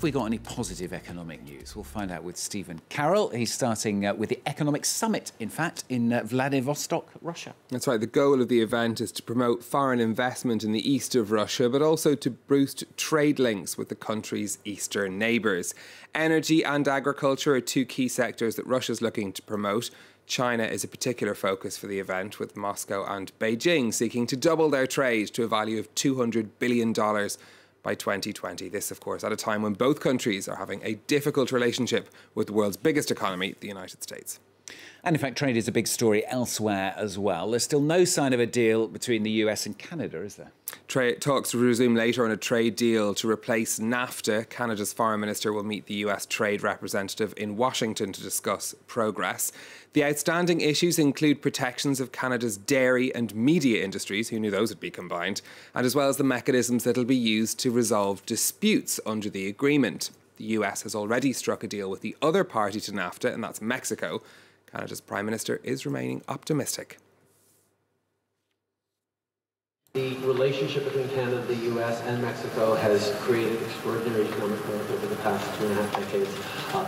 we got any positive economic news? We'll find out with Stephen Carroll. He's starting with the Economic Summit, in fact, in Vladivostok, Russia. That's right. The goal of the event is to promote foreign investment in the east of Russia, but also to boost trade links with the country's eastern neighbours. Energy and agriculture are two key sectors that Russia's looking to promote. China is a particular focus for the event, with Moscow and Beijing seeking to double their trade to a value of $200 billion by 2020. This, of course, at a time when both countries are having a difficult relationship with the world's biggest economy, the United States. And in fact, trade is a big story elsewhere as well. There's still no sign of a deal between the US and Canada, is there? Talks resume later on a trade deal to replace NAFTA. Canada's foreign minister will meet the US trade representative in Washington to discuss progress. The outstanding issues include protections of Canada's dairy and media industries, who knew those would be combined, and as well as the mechanisms that will be used to resolve disputes under the agreement. The US has already struck a deal with the other party to NAFTA, and that's Mexico. Canada's Prime Minister is remaining optimistic. The relationship between Canada, the US and Mexico has created extraordinary economic growth over the past 2.5 decades.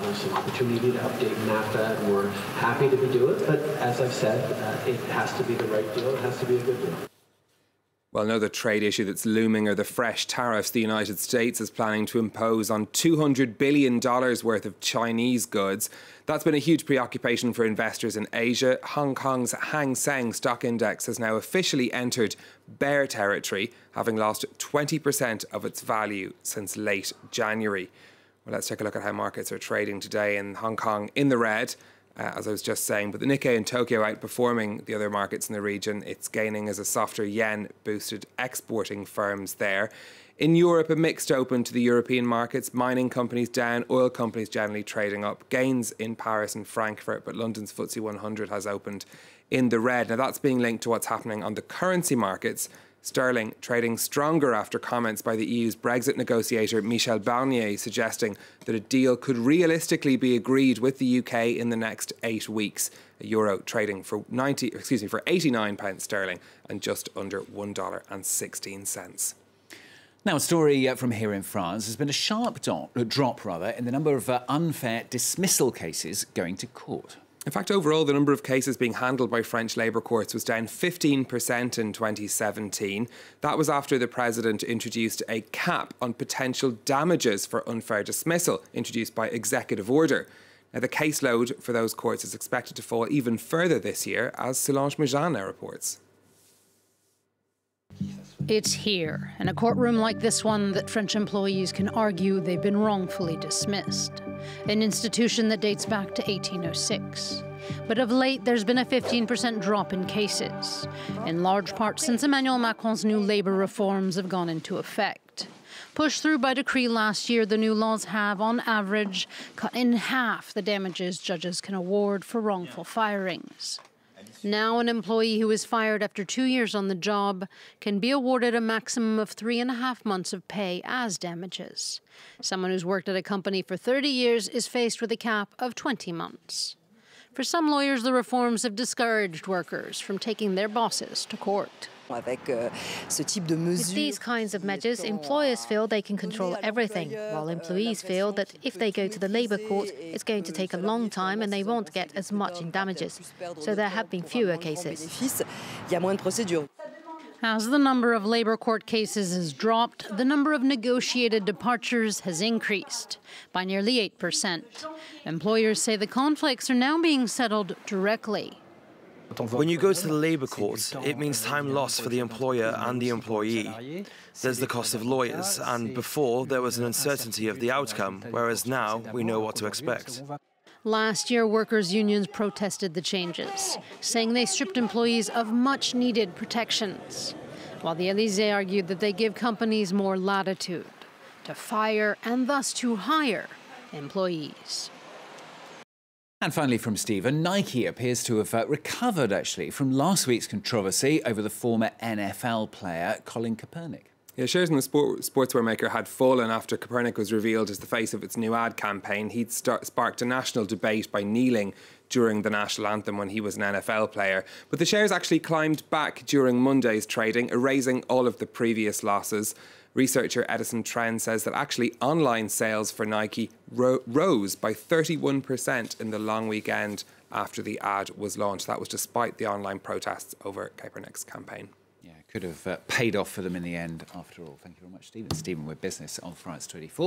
There's some opportunity to update NAFTA, and we're happy to be doing it, but as I've said, it has to be the right deal, it has to be a good deal. Well, another trade issue that's looming are the fresh tariffs the United States is planning to impose on $200 billion worth of Chinese goods. That's been a huge preoccupation for investors in Asia. Hong Kong's Hang Seng stock index has now officially entered bear territory, having lost 20% of its value since late January. Well, let's take a look at how markets are trading today. In Hong Kong, in the red, as I was just saying, but the Nikkei in Tokyo outperforming the other markets in the region. It's gaining as a softer yen boosted exporting firms there. In Europe, a mixed open to the European markets. Mining companies down, oil companies generally trading up. Gains in Paris and Frankfurt, but London's FTSE 100 has opened in the red. Now, that's being linked to what's happening on the currency markets. Sterling trading stronger after comments by the EU's Brexit negotiator Michel Barnier suggesting that a deal could realistically be agreed with the UK in the next 8 weeks. A euro trading for 89 pence sterling and just under $1.16. Now, a story from here in France. There's been a sharp drop in the number of unfair dismissal cases going to court. In fact, overall, the number of cases being handled by French labour courts was down 15% in 2017. That was after the president introduced a cap on potential damages for unfair dismissal, introduced by executive order. Now, the caseload for those courts is expected to fall even further this year, as Solange Mejana reports. It's here, in a courtroom like this one, that French employees can argue they've been wrongfully dismissed. An institution that dates back to 1806. But of late, there's been a 15% drop in cases, in large part since Emmanuel Macron's new labour reforms have gone into effect. Pushed through by decree last year, the new laws have, on average, cut in half the damages judges can award for wrongful firings. Now, an employee who is fired after 2 years on the job can be awarded a maximum of 3.5 months of pay as damages. Someone who's worked at a company for 30 years is faced with a cap of 20 months. For some lawyers, the reforms have discouraged workers from taking their bosses to court. With these kinds of measures, employers feel they can control everything, while employees feel that if they go to the labour court, it's going to take a long time and they won't get as much in damages. So there have been fewer cases. As the number of labour court cases has dropped, the number of negotiated departures has increased by nearly 8%. Employers say the conflicts are now being settled directly. When you go to the labour court, it means time lost for the employer and the employee. There's the cost of lawyers, and before there was an uncertainty of the outcome, whereas now we know what to expect. Last year, workers' unions protested the changes, saying they stripped employees of much-needed protections, while the Élysée argued that they give companies more latitude to fire and thus to hire employees. And finally from Stephen, Nike appears to have recovered, actually, from last week's controversy over the former NFL player Colin Kaepernick. Yeah, shares in the sportswear maker had fallen after Kaepernick was revealed as the face of its new ad campaign. He'd sparked a national debate by kneeling during the national anthem when he was an NFL player. But the shares actually climbed back during Monday's trading, erasing all of the previous losses. Researcher Edison Trend says that actually online sales for Nike rose by 31% in the long weekend after the ad was launched. That was despite the online protests over Kaepernick's campaign. Yeah, could have paid off for them in the end after all. Thank you very much, Stephen. Stephen with Business on France 24.